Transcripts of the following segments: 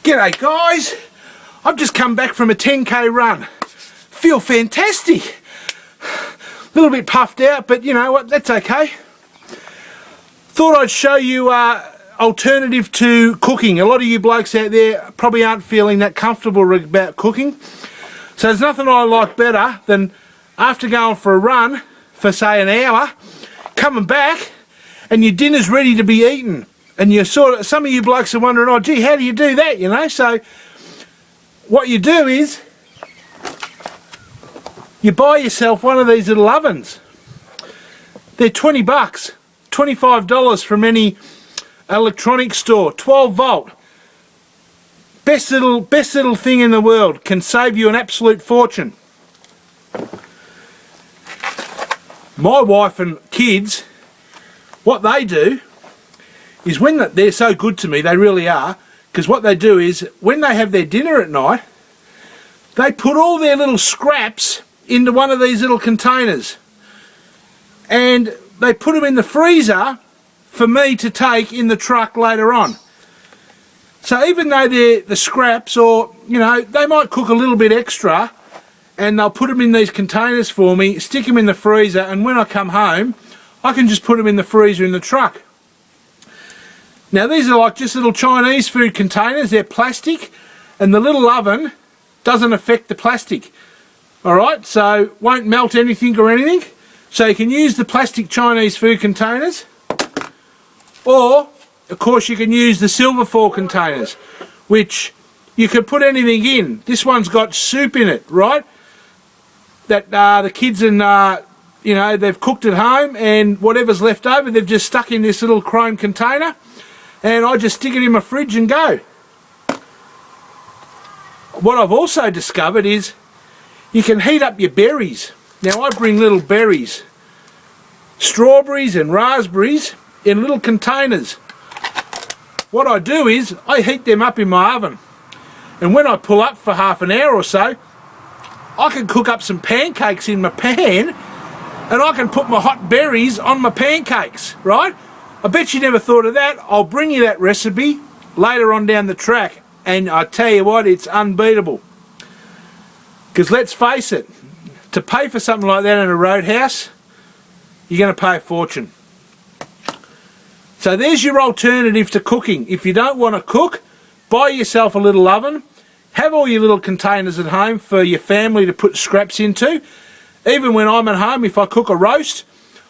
G'day guys, I've just come back from a 10k run. Feel fantastic. A little bit puffed out, but you know what, that's okay. Thought I'd show you alternative to cooking. A lot of you blokes out there probably aren't feeling that comfortable about cooking. So there's nothing I like better than after going for a run for say an hour, coming back and your dinner's ready to be eaten. And you some of you blokes are wondering, oh gee, how do you do that, you know? So what you do is you buy yourself one of these little ovens. They're 20 bucks, $25 from any electronics store, 12 volt. Best little thing in the world, can save you an absolute fortune. My wife and kids, what they do is when they're so good to me, they really are, because what they do is when they have their dinner at night, they put all their little scraps into one of these little containers and they put them in the freezer for me to take in the truck later on. So even though they're the scraps, or you know, they might cook a little bit extra and they'll put them in these containers for me, stick them in the freezer, and when I come home I can just put them in the freezer in the truck. Now these are like just little Chinese food containers. They're plastic and the little oven doesn't affect the plastic. Alright, so won't melt anything or anything. So you can use the plastic Chinese food containers, or of course you can use the silver foil containers, which you can put anything in. This one's got soup in it, right? That the kids and you know, they've cooked at home and whatever's left over they've just stuck in this little chrome container. And I just stick it in my fridge and go. What I've also discovered is you can heat up your berries. Now I bring little berries, strawberries and raspberries in little containers. What I do is I heat them up in my oven. And when I pull up for half an hour or so, I can cook up some pancakes in my pan and I can put my hot berries on my pancakes, right? I bet you never thought of that. I'll bring you that recipe later on down the track, and I tell you what, it's unbeatable. Because let's face it, to pay for something like that in a roadhouse, you're going to pay a fortune. So there's your alternative to cooking. If you don't want to cook, buy yourself a little oven, have all your little containers at home for your family to put scraps into. Even when I'm at home, if I cook a roast,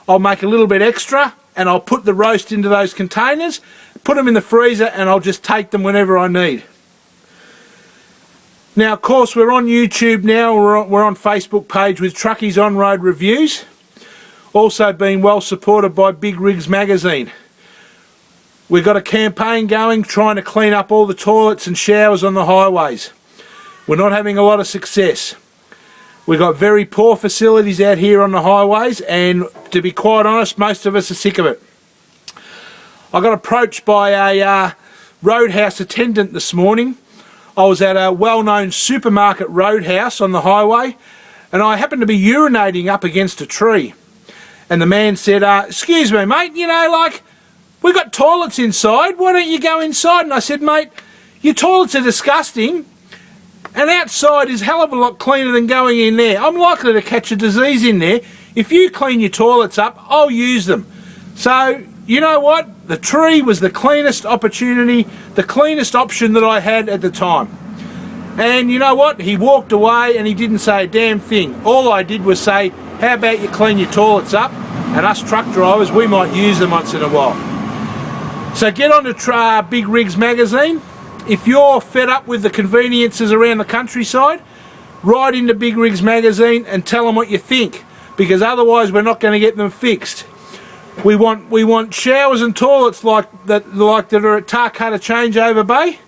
I'll make a little bit extra and I'll put the roast into those containers, put them in the freezer, and I'll just take them whenever I need. Now of course we're on YouTube now, we're on Facebook page with Truckies On Road Reviews, also being well supported by Big Rigs magazine. We've got a campaign going trying to clean up all the toilets and showers on the highways. We're not having a lot of success. We've got very poor facilities out here on the highways, and to be quite honest, most of us are sick of it. I got approached by a roadhouse attendant this morning. I was at a well-known supermarket roadhouse on the highway, and I happened to be urinating up against a tree. And the man said, excuse me mate, you know, like, we've got toilets inside, why don't you go inside? And I said, mate, your toilets are disgusting, and outside is a hell of a lot cleaner than going in there. I'm likely to catch a disease in there. If you clean your toilets up, I'll use them. So, you know what? The tree was the cleanest opportunity, the cleanest option that I had at the time. And you know what? He walked away and he didn't say a damn thing. All I did was say, how about you clean your toilets up? And us truck drivers, we might use them once in a while. So get on to Big Rigs magazine. If you're fed up with the conveniences around the countryside, write into Big Rigs magazine and tell them what you think, because otherwise we're not going to get them fixed. We want showers and toilets like that are at Tarcutta Changeover Bay.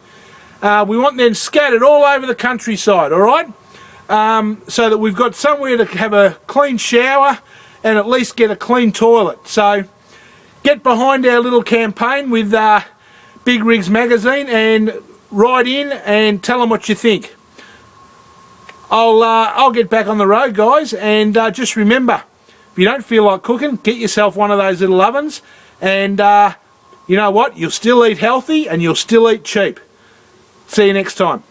We want them scattered all over the countryside, alright? So that we've got somewhere to have a clean shower and at least get a clean toilet. So get behind our little campaign with Big Rigs magazine and write in and tell them what you think. I'll get back on the road, guys, and just remember, if you don't feel like cooking, get yourself one of those little ovens, and you know what, you'll still eat healthy and you'll still eat cheap. See you next time.